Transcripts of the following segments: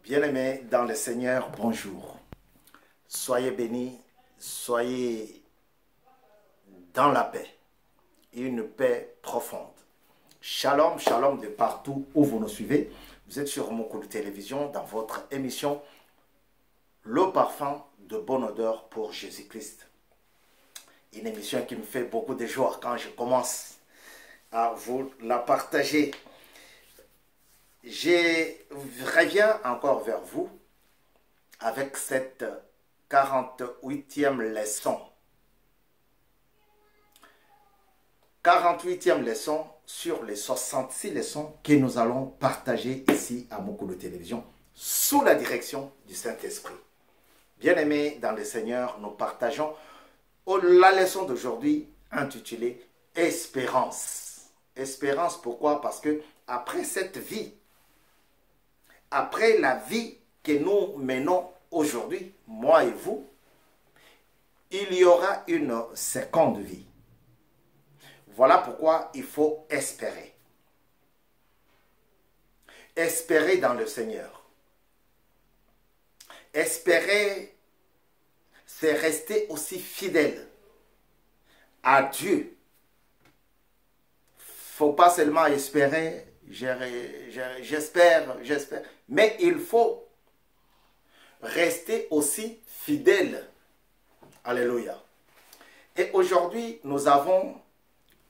Bien-aimés dans le Seigneur, bonjour. Soyez bénis, soyez dans la paix, une paix profonde. Shalom, shalom de partout où vous nous suivez. Vous êtes sur Mokolo Télévision dans votre émission Le parfum de bonne odeur pour Jésus-Christ. Une émission qui me fait beaucoup de joie quand je commence à vous la partager. Je reviens encore vers vous avec cette 48e leçon. 48e leçon sur les 66 leçons que nous allons partager ici à Mokolo Télévision sous la direction du Saint-Esprit. Bien-aimés dans le Seigneur, nous partageons la leçon d'aujourd'hui intitulée Espérance. Espérance, pourquoi? Parce que après cette vie, après la vie que nous menons aujourd'hui, moi et vous, il y aura une seconde vie. Voilà pourquoi il faut espérer. Espérer dans le Seigneur. Espérer, c'est rester aussi fidèle à Dieu. Il ne faut pas seulement espérer, j'espère, mais il faut rester aussi fidèle. Alléluia. Et aujourd'hui, nous avons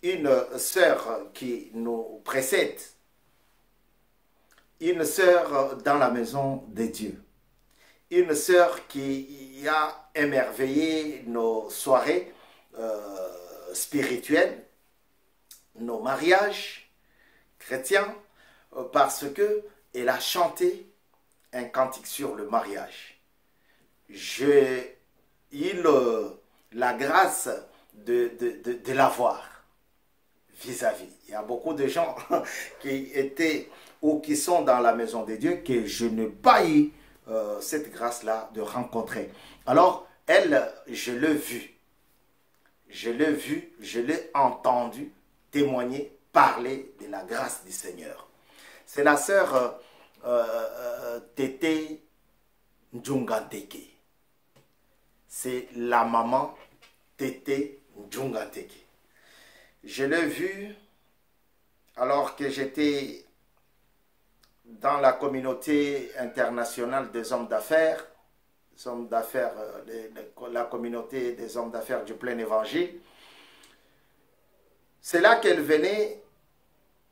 une sœur qui nous précède, une sœur dans la maison de Dieu, une sœur qui a émerveillé nos soirées spirituelles, nos mariages chrétiens, parce qu'elle a chanté un cantique sur le mariage. J'ai eu la grâce de la voir vis-à-vis. Il y a beaucoup de gens qui étaient ou qui sont dans la maison de Dieu que je n'ai pas eu cette grâce-là de rencontrer. Alors, elle, je l'ai vue. Je l'ai vue, je l'ai entendu témoigner, parler de la grâce du Seigneur. C'est la sœur Tété Ndjunganteke. C'est la maman Tété Ndjunganteke. Je l'ai vue alors que j'étais dans la communauté internationale des hommes d'affaires, la communauté des hommes d'affaires du plein évangile. C'est là qu'elle venait,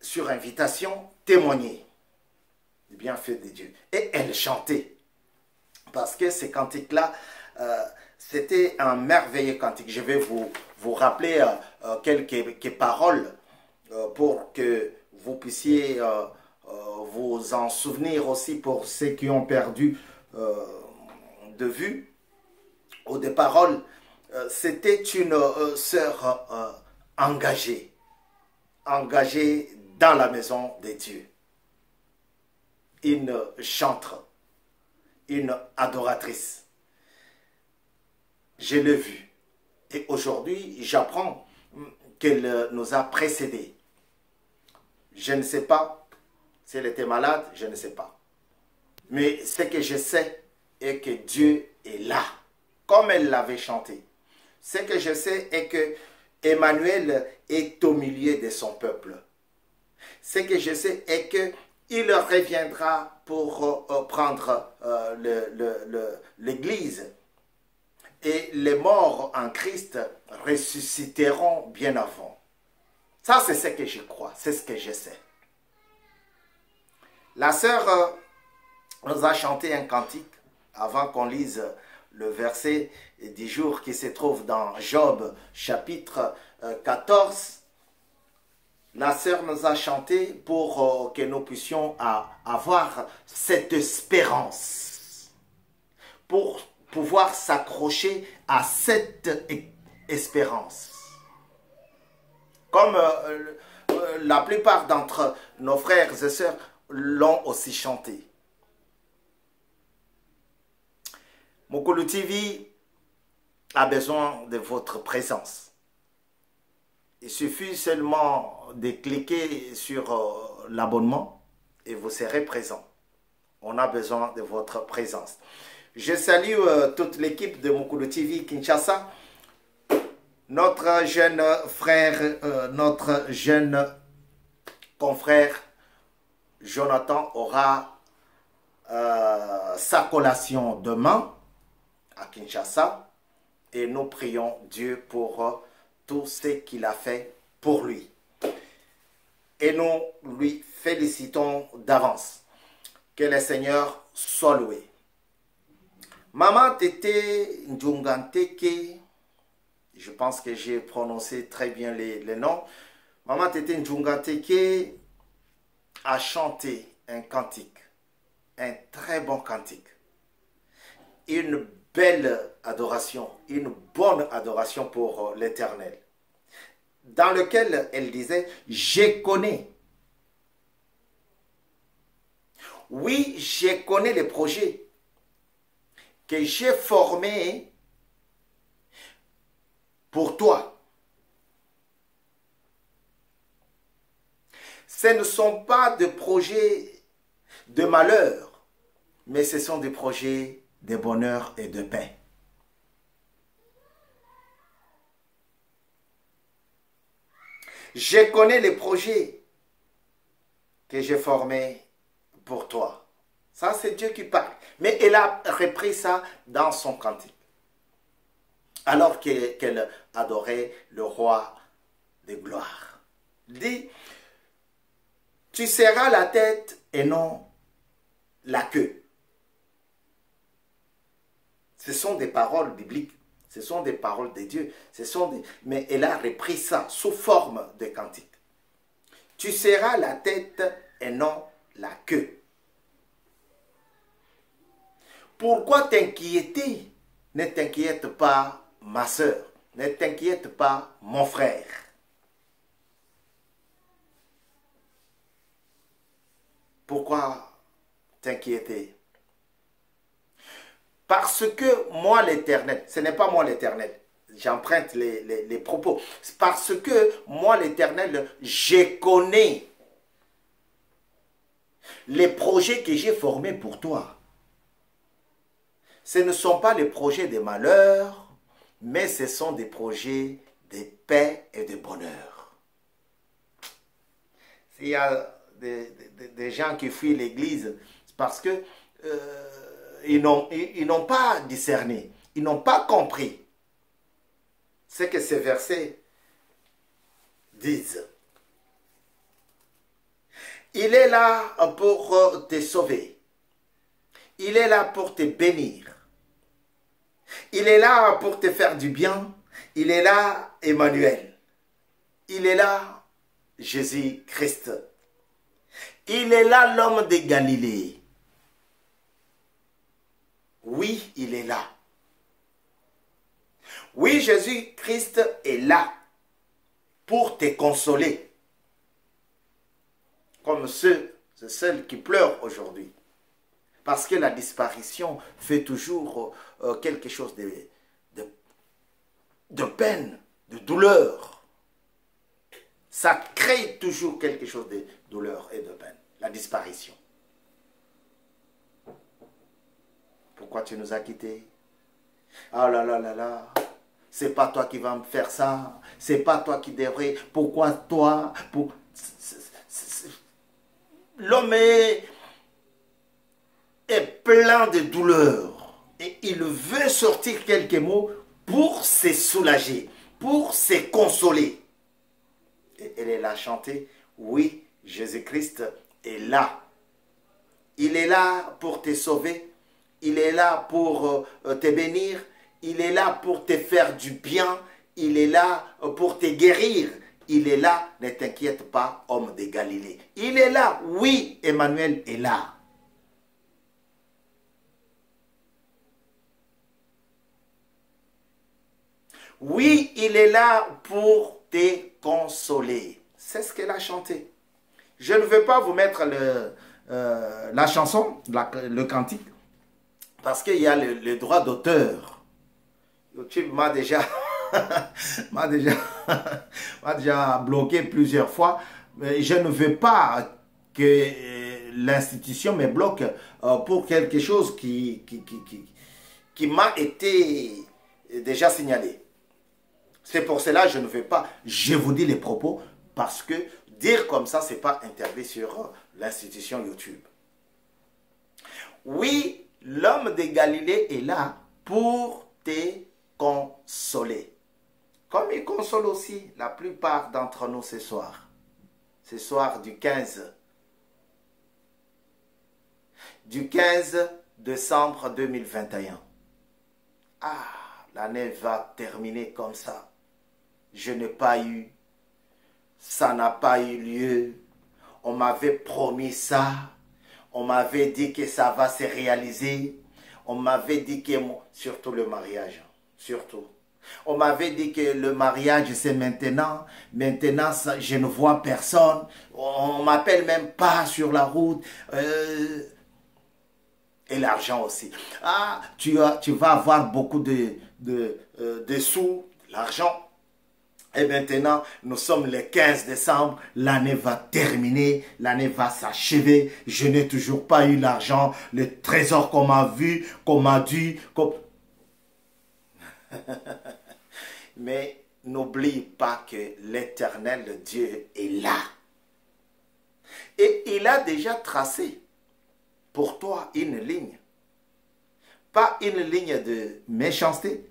sur invitation, témoigner du bienfait de Dieu. Et elle chantait. Parce que ces cantiques-là, c'était un merveilleux cantique. Je vais vous rappeler quelques paroles pour que vous puissiez vous en souvenir aussi pour ceux qui ont perdu de vue. Ou des paroles, c'était une sœur engagée dans la maison de Dieu. Une chantre, une adoratrice. Je l'ai vue. Et aujourd'hui, j'apprends qu'elle nous a précédés. Je ne sais pas si elle était malade, je ne sais pas. Mais ce que je sais est que Dieu est là, comme elle l'avait chanté. Ce que je sais est que Emmanuel est au milieu de son peuple. Ce que je sais est qu'il reviendra pour prendre l'Église. Et les morts en Christ ressusciteront bien avant. Ça, c'est ce que je crois, c'est ce que je sais. La sœur nous a chanté un cantique avant qu'on lise le verset du jour qui se trouve dans Job chapitre 14. La sœur nous a chanté pour que nous puissions avoir cette espérance, pour pouvoir s'accrocher à cette espérance. Comme la plupart d'entre nos frères et sœurs l'ont aussi chanté. Mokolo TV a besoin de votre présence. Il suffit seulement de cliquer sur l'abonnement et vous serez présent. On a besoin de votre présence. Je salue toute l'équipe de Mukulu TV Kinshasa. Notre jeune frère, notre jeune confrère Jonathan aura sa collation demain à Kinshasa. Et nous prions Dieu pour tout ce qu'il a fait pour lui. Et nous lui félicitons d'avance. Que le Seigneur soit loué. Maman Tété Ndjunganteke, je pense que j'ai prononcé très bien les noms. Maman Tété Ndjunganteke a chanté un cantique, un très bon cantique. Une belle adoration, une bonne adoration pour l'Éternel. Dans lequel elle disait, je connais. Oui, je connais les projets que j'ai formés pour toi. Ce ne sont pas des projets de malheur, mais ce sont des projets de bonheur et de paix. Je connais les projets que j'ai formés pour toi. Ça, c'est Dieu qui parle. Mais elle a repris ça dans son cantique. Alors qu'elle adorait le roi de gloire. Dit, tu seras la tête et non la queue. Ce sont des paroles bibliques. Ce sont des paroles de Dieu. Mais elle a repris ça sous forme de cantique. Tu seras la tête et non la queue. Pourquoi t'inquiéter? Ne t'inquiète pas, ma soeur. Ne t'inquiète pas, mon frère. Pourquoi t'inquiéter? Parce que moi l'Éternel, ce n'est pas moi l'Éternel, j'emprunte les propos. Parce que moi l'Éternel, je connais les projets que j'ai formés pour toi. Ce ne sont pas les projets de malheur, mais ce sont des projets de paix et de bonheur. S'il y a des gens qui fuient l'église, c'est parce que ils n'ont pas discerné, ils n'ont pas compris ce que ces versets disent. Il est là pour te sauver. Il est là pour te bénir. Il est là pour te faire du bien. Il est là, Emmanuel. Il est là, Jésus-Christ. Il est là, l'homme de Galilée. Oui, il est là. Oui, Jésus-Christ est là pour te consoler. Comme celles qui pleurent aujourd'hui. Parce que la disparition fait toujours quelque chose de peine, de douleur. Ça crée toujours quelque chose de douleur et de peine. La disparition. Pourquoi tu nous as quittés? Ah là là là là. C'est pas toi qui vas me faire ça. C'est pas toi qui devrais. Pourquoi toi? L'homme est plein de douleur. Et il veut sortir quelques mots pour se soulager, pour se consoler. Et elle a chanté, oui, Jésus-Christ est là. Il est là pour te sauver. Il est là pour te bénir. Il est là pour te faire du bien. Il est là pour te guérir. Il est là, ne t'inquiète pas, homme de Galilée. Il est là, oui, Emmanuel est là. Oui, il est là pour te consoler. C'est ce qu'elle a chanté. Je ne veux pas vous mettre la chanson, le cantique, parce qu'il y a le droit d'auteur. YouTube m'a déjà, m'a déjà bloqué plusieurs fois. Mais je ne veux pas que l'institution me bloque pour quelque chose qui m'a été déjà signalé. C'est pour cela que je ne vais pas, je vous dis les propos, parce que dire comme ça, ce n'est pas interdit sur l'institution YouTube. Oui, l'homme de Galilée est là pour te consoler. Comme il console aussi la plupart d'entre nous ce soir. Ce soir du 15 décembre 2021. Ah, l'année va terminer comme ça. Je n'ai pas eu, ça n'a pas eu lieu. On m'avait promis ça. On m'avait dit que ça va se réaliser. On m'avait dit que, surtout le mariage, surtout. On m'avait dit que le mariage c'est maintenant. Maintenant, ça, je ne vois personne. On ne m'appelle même pas sur la route. Et l'argent aussi. Ah, tu vas avoir beaucoup de sous, l'argent. Et maintenant, nous sommes le 15 décembre, l'année va terminer, l'année va s'achever. Je n'ai toujours pas eu l'argent, le trésor qu'on m'a vu, qu'on m'a dit. Mais n'oublie pas que l'Éternel Dieu est là. Et il a déjà tracé pour toi une ligne. Pas une ligne de méchanceté,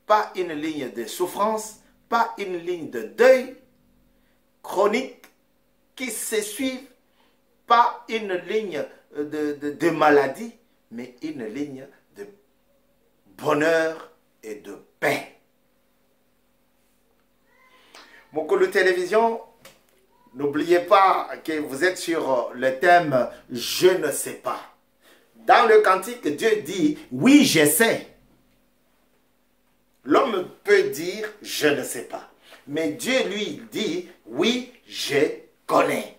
pas une ligne de souffrance, pas une ligne de deuil chronique qui se suivent, pas une ligne de maladie, mais une ligne de bonheur et de paix. Beaucoup de télévision, n'oubliez pas que vous êtes sur le thème « Je ne sais pas ». Dans le cantique, Dieu dit « Oui, je sais ». L'homme peut dire « je ne sais pas ». Mais Dieu lui dit « oui, je connais ».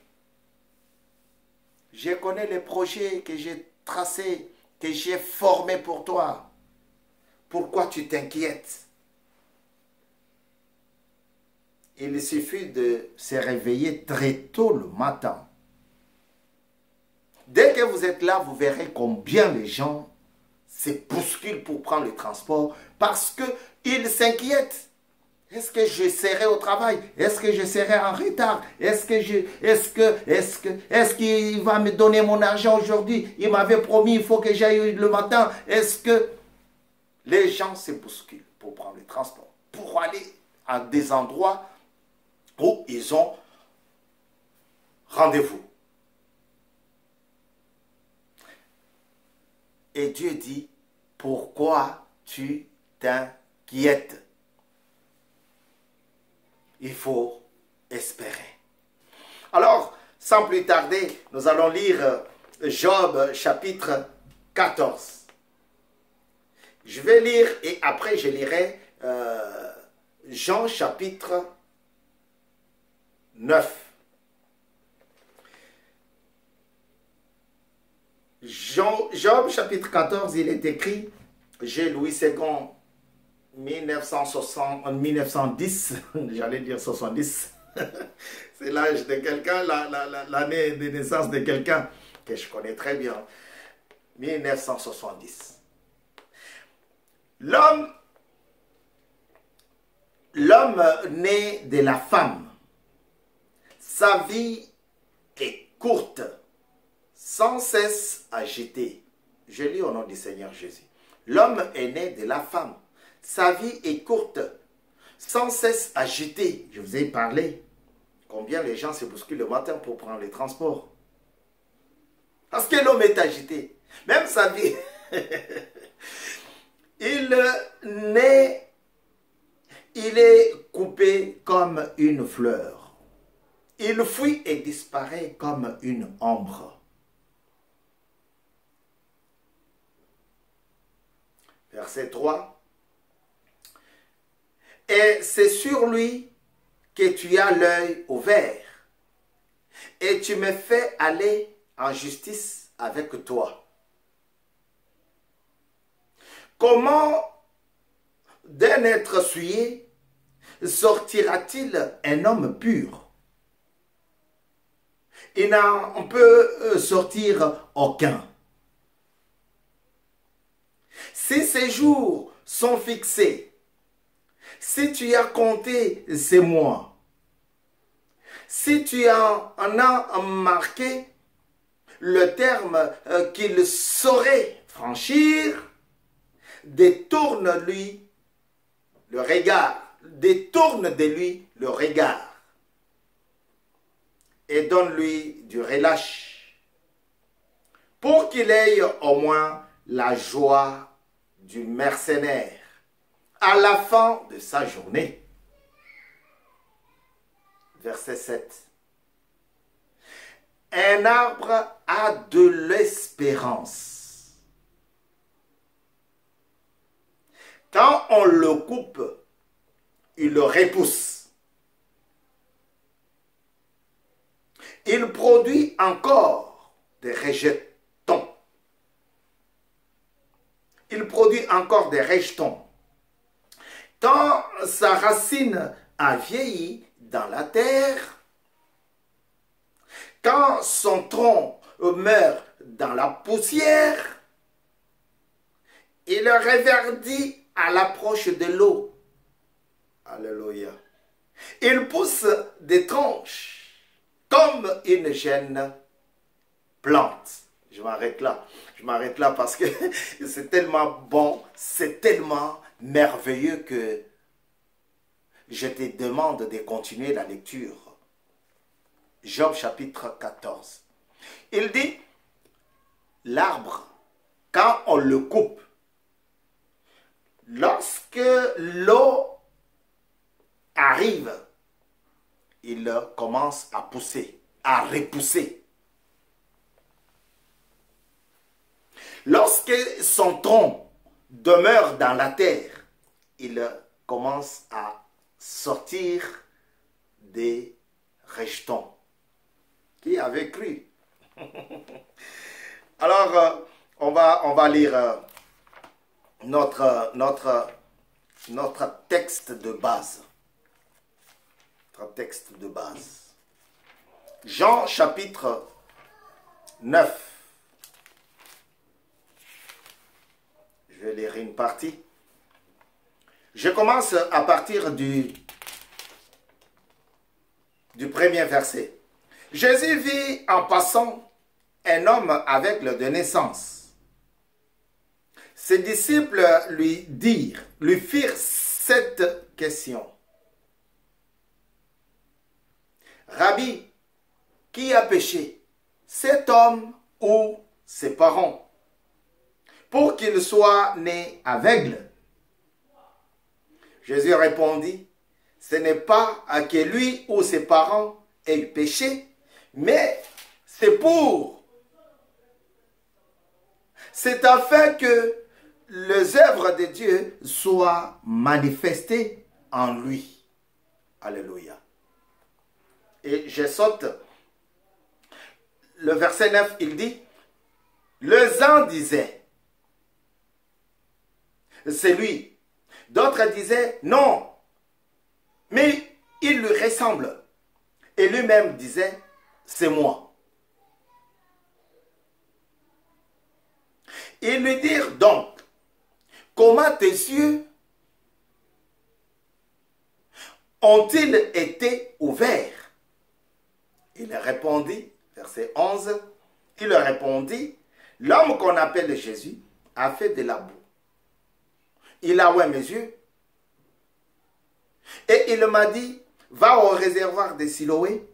Je connais les projets que j'ai tracés, que j'ai formés pour toi. Pourquoi tu t'inquiètes? Il suffit de se réveiller très tôt le matin. Dès que vous êtes là, vous verrez combien les gens se bousculent pour prendre le transport parce qu'ils s'inquiètent. Est-ce que je serai au travail? Est-ce que je serai en retard? Est-ce qu'il va me donner mon argent aujourd'hui? Il m'avait promis, il faut que j'aille le matin. Est-ce que les gens se bousculent pour prendre le transport, pour aller à des endroits où ils ont rendez-vous? Et Dieu dit, pourquoi tu t'inquiètes? Il faut espérer. Alors, sans plus tarder, nous allons lire Job chapitre 14. Je vais lire et après je lirai Jean chapitre 9. Job chapitre 14, il est écrit, j'ai Louis II 1910, j'allais dire 70, c'est l'âge de quelqu'un, l'année de naissance de quelqu'un que je connais très bien, 1970. L'homme né de la femme, sa vie est courte, sans cesse agité. Je lis au nom du Seigneur Jésus. L'homme est né de la femme. Sa vie est courte, sans cesse agité. Je vous ai parlé combien les gens se bousculent le matin pour prendre les transports. Parce que l'homme est agité. Même sa vie. Il est coupé comme une fleur. Il fuit et disparaît comme une ombre. Verset 3. Et c'est sur lui que tu as l'œil ouvert. Et tu me fais aller en justice avec toi. Comment d'un être souillé sortira-t-il un homme pur? Il n'en peut sortir aucun. Si ces jours sont fixés, si tu as compté ces mois, si tu en as marqué le terme qu'il saurait franchir, détourne-lui le regard, détourne de lui le regard et donne-lui du relâche pour qu'il ait au moins la joie du mercenaire à la fin de sa journée. Verset 7. Un arbre a de l'espérance. Quand on le coupe, il le repousse. Il produit encore des rejetons. Il produit encore des rejetons. Quand sa racine a vieilli dans la terre, quand son tronc meurt dans la poussière, il reverdit à l'approche de l'eau. Alléluia. Il pousse des tronches comme une jeune plante. Je m'arrête là. Je m'arrête là parce que c'est tellement bon, c'est tellement merveilleux que je te demande de continuer la lecture. Job chapitre 14. Il dit, l'arbre, quand on le coupe, lorsque l'eau arrive, il commence à pousser, à repousser. Lorsque son tronc demeure dans la terre, il commence à sortir des rejetons. Qui avait cru? Alors, on va lire notre texte de base. Notre texte de base. Jean chapitre 9. Je vais lire une partie. Je commence à partir du premier verset. Jésus vit en passant un homme aveugle de naissance. Ses disciples lui firent cette question. Rabbi, qui a péché, cet homme ou ses parents, pour qu'il soit né aveugle? Jésus répondit, ce n'est pas à que lui ou ses parents aient péché, mais c'est afin que les œuvres de Dieu soient manifestées en lui. Alléluia. Et je saute. Le verset 9, il dit, les uns disaient, c'est lui. D'autres disaient, non, mais il lui ressemble. Et lui-même disait, c'est moi. Ils lui dirent donc, comment tes yeux ont-ils été ouverts? Il répondit, verset 11, il répondit, l'homme qu'on appelle Jésus a fait de la boue. Il a ouvert mes yeux et il m'a dit, va au réservoir de Siloé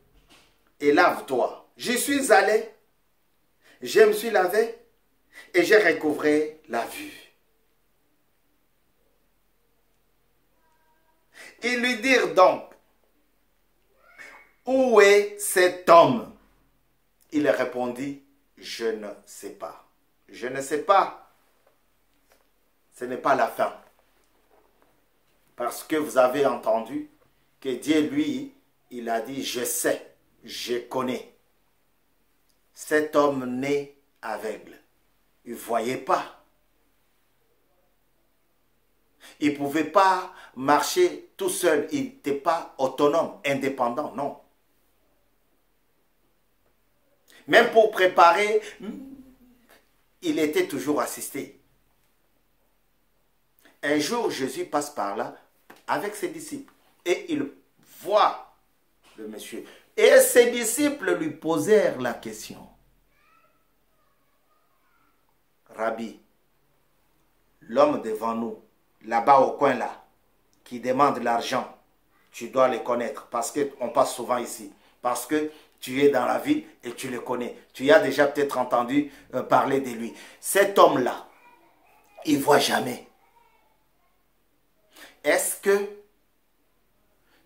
et lave-toi. J'y suis allé, je me suis lavé et j'ai recouvré la vue. Ils lui dirent donc, où est cet homme? Il répondit, je ne sais pas. Je ne sais pas. Ce n'est pas la fin. Parce que vous avez entendu que Dieu, lui, il a dit, je sais, je connais. Cet homme né aveugle, il ne voyait pas. Il ne pouvait pas marcher tout seul. Il n'était pas autonome, indépendant, non. Même pour préparer, il était toujours assisté. Un jour, Jésus passe par là avec ses disciples et il voit le monsieur. Et ses disciples lui posèrent la question. Rabbi, l'homme devant nous, là-bas au coin là, qui demande l'argent, tu dois le connaître parce qu'on passe souvent ici. Parce que tu es dans la ville et tu le connais. Tu as déjà peut-être entendu parler de lui. Cet homme-là, il ne voit jamais. Est-ce que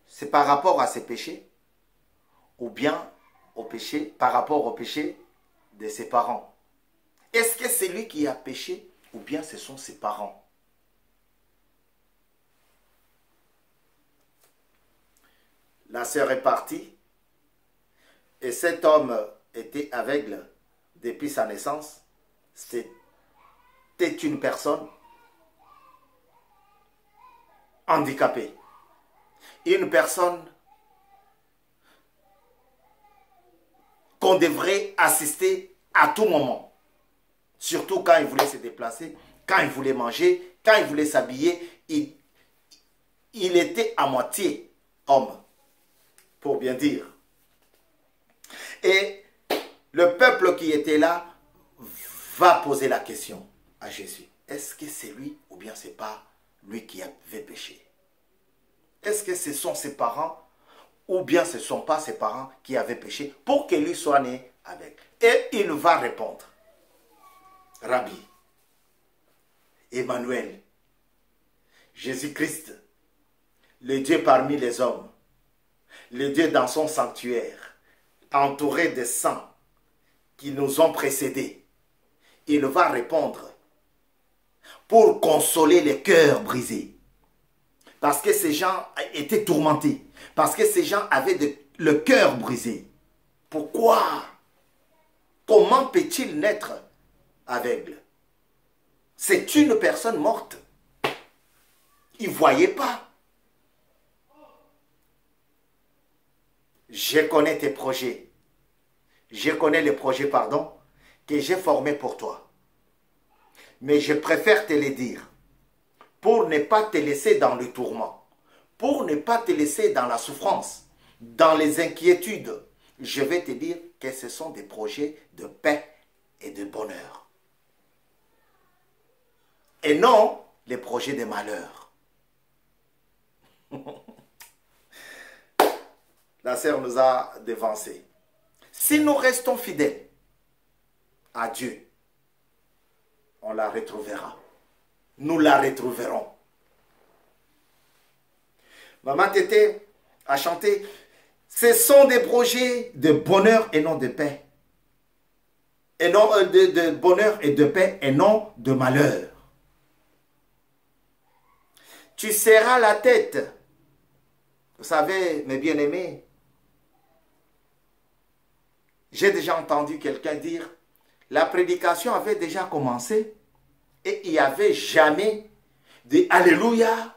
c'est par rapport à ses péchés ou bien au péché, par rapport au péché de ses parents? Est-ce que c'est lui qui a péché ou bien ce sont ses parents? La sœur est partie et cet homme était aveugle depuis sa naissance. C'était une personne handicapée. Une personne qu'on devrait assister à tout moment. Surtout quand il voulait se déplacer, quand il voulait manger, quand il voulait s'habiller. Il était à moitié homme, pour bien dire. Et le peuple qui était là va poser la question à Jésus. Est-ce que c'est lui ou bien c'est pas lui qui avait péché? Est-ce que ce sont ses parents ou bien ce ne sont pas ses parents qui avaient péché pour que lui soit né avec? Et il va répondre. Rabbi, Emmanuel, Jésus-Christ, le Dieu parmi les hommes, le Dieu dans son sanctuaire, entouré de saints qui nous ont précédés, il va répondre pour consoler les cœurs brisés. Parce que ces gens étaient tourmentés. Parce que ces gens avaient le cœur brisé. Pourquoi? Comment peut-il naître aveugle? C'est une personne morte. Il ne voyait pas. Je connais tes projets. Je connais les projets, pardon, que j'ai formés pour toi. Mais je préfère te les dire pour ne pas te laisser dans le tourment, pour ne pas te laisser dans la souffrance, dans les inquiétudes. Je vais te dire que ce sont des projets de paix et de bonheur. Et non les projets de malheur. La sœur nous a devancés. Si nous restons fidèles à Dieu, on la retrouvera. Nous la retrouverons. Maman Tété a chanté, ce sont des projets de bonheur et non de paix. Et non de bonheur et de paix et non de malheur. Tu serras la tête. Vous savez, mes bien-aimés, j'ai déjà entendu quelqu'un dire, la prédication avait déjà commencé et il n'y avait jamais de Alléluia.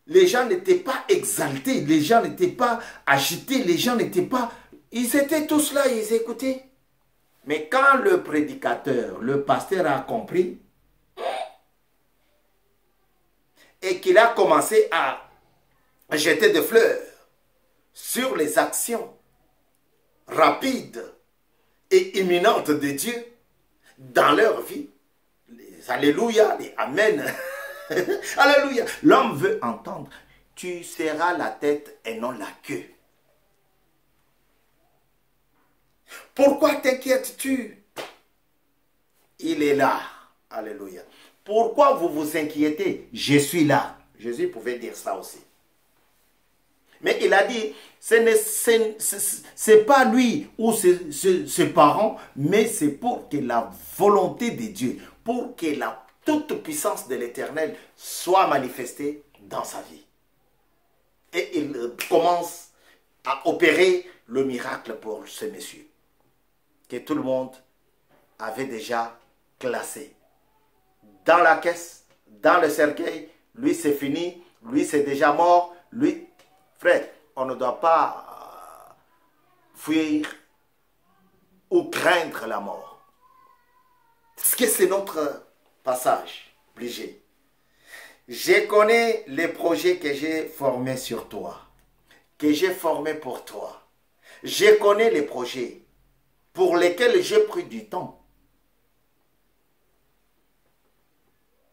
Les gens n'étaient pas exaltés, les gens n'étaient pas agités, les gens n'étaient pas... Ils étaient tous là, ils écoutaient. Mais quand le prédicateur, le pasteur a compris et qu'il a commencé à jeter des fleurs sur les actions rapides et imminentes de Dieu dans leur vie, les Alléluia, les Amen, Alléluia, l'homme veut entendre, tu serras la tête et non la queue. Pourquoi t'inquiètes-tu? Il est là, Alléluia. Pourquoi vous vous inquiétez? Je suis là. Jésus pouvait dire ça aussi. Mais il a dit, ce n'est pas lui ou ses parents, mais c'est pour que la volonté de Dieu, pour que la toute puissance de l'Éternel soit manifestée dans sa vie. Et il commence à opérer le miracle pour ce monsieur, que tout le monde avait déjà classé. Dans la caisse, dans le cercueil, lui c'est fini, lui c'est déjà mort, lui... Frère, on ne doit pas fuir ou craindre la mort. Parce que c'est notre passage obligé. Je connais les projets que j'ai formés sur toi, que j'ai formés pour toi. Je connais les projets pour lesquels j'ai pris du temps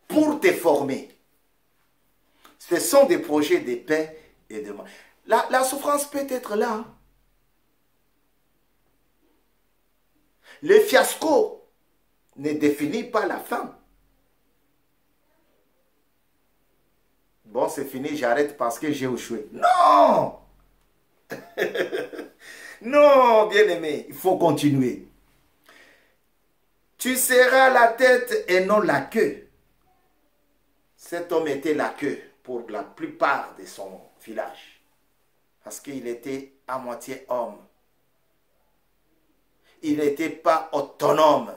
pour te former. Ce sont des projets de paix et de... La souffrance peut être là. Le fiasco ne définit pas la fin. Bon, c'est fini, j'arrête parce que j'ai échoué. Non! Non, bien-aimé, il faut continuer. Tu seras la tête et non la queue. Cet homme était la queue pour la plupart de son village. Parce qu'il était à moitié homme. Il n'était pas autonome.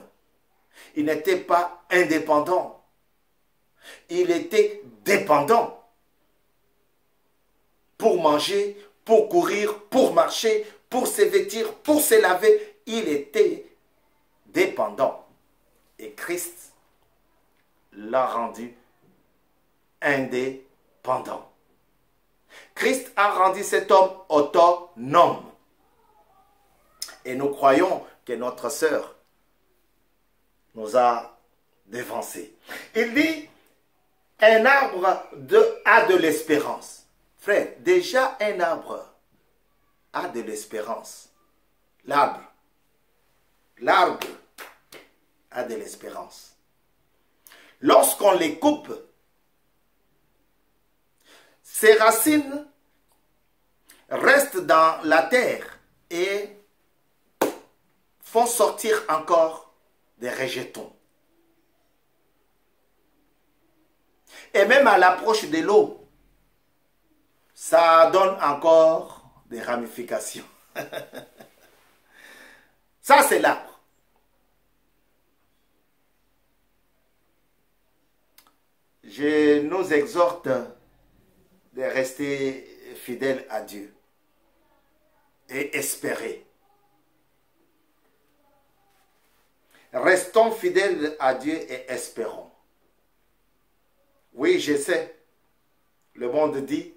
Il n'était pas indépendant. Il était dépendant. Pour manger, pour courir, pour marcher, pour se vêtir, pour se laver, il était dépendant. Et Christ l'a rendu indépendant. Christ a rendu cet homme autonome. Et nous croyons que notre sœur nous a dévancés. Il dit, un arbre a de l'espérance. Frère, déjà un arbre a de l'espérance. L'arbre a de l'espérance. Lorsqu'on les coupe, ses racines restent dans la terre et font sortir encore des rejetons. Et même à l'approche de l'eau, ça donne encore des ramifications. Ça, c'est l'arbre. Je nous exhorte de rester fidèles à Dieu et espérer. Restons fidèles à Dieu et espérons. Oui, je sais, le monde dit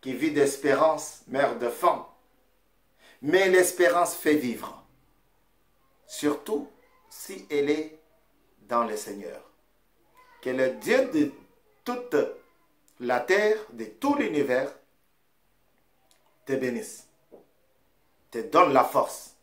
qui vit d'espérance meurt de faim. Mais l'espérance fait vivre, surtout si elle est dans le Seigneur. Que le Dieu de toute la terre, de tout l'univers, te bénisse, te donne la force.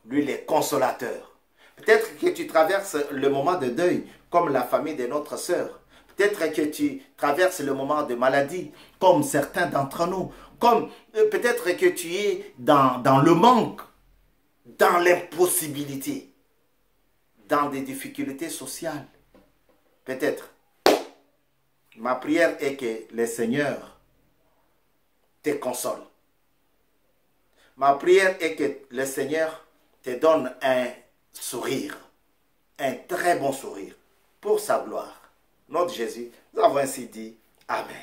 Lui, il est consolateur. Peut-être que tu traverses le moment de deuil, comme la famille de notre sœur. Peut-être que tu traverses le moment de maladie, comme certains d'entre nous. Comme peut-être que tu es dans le manque, dans l'impossibilité, dans des difficultés sociales. Peut-être. Ma prière est que le Seigneur te console. Ma prière est que le Seigneur te donne un sourire, un très bon sourire, pour sa gloire. Notre Jésus, nous avons ainsi dit Amen.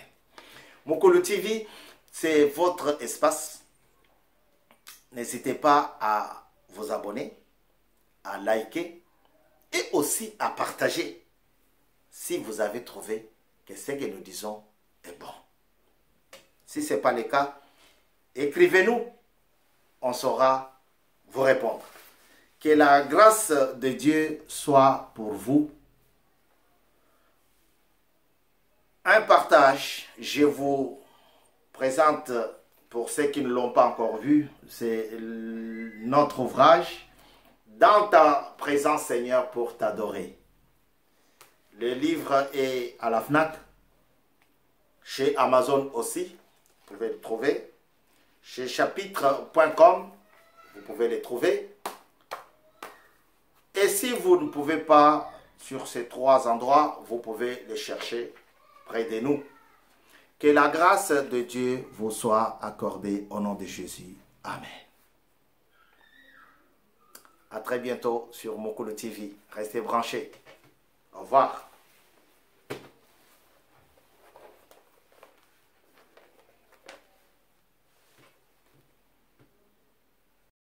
Mukulu TV, c'est votre espace. N'hésitez pas à vous abonner, à liker et aussi à partager si vous avez trouvé que ce que nous disons est bon. Si ce n'est pas le cas, écrivez-nous, on saura vous répondre. Que la grâce de Dieu soit pour vous. Un partage, je vous présente, pour ceux qui ne l'ont pas encore vu, c'est notre ouvrage « Dans ta présence, Seigneur, pour t'adorer ». Le livre est à la FNAC, chez Amazon aussi, vous pouvez le trouver. Chez chapitre.com, vous pouvez le trouver. Et si vous ne pouvez pas sur ces trois endroits, vous pouvez les chercher près de nous. Que la grâce de Dieu vous soit accordée au nom de Jésus. Amen. À très bientôt sur Mukulu TV. Restez branchés. Au revoir.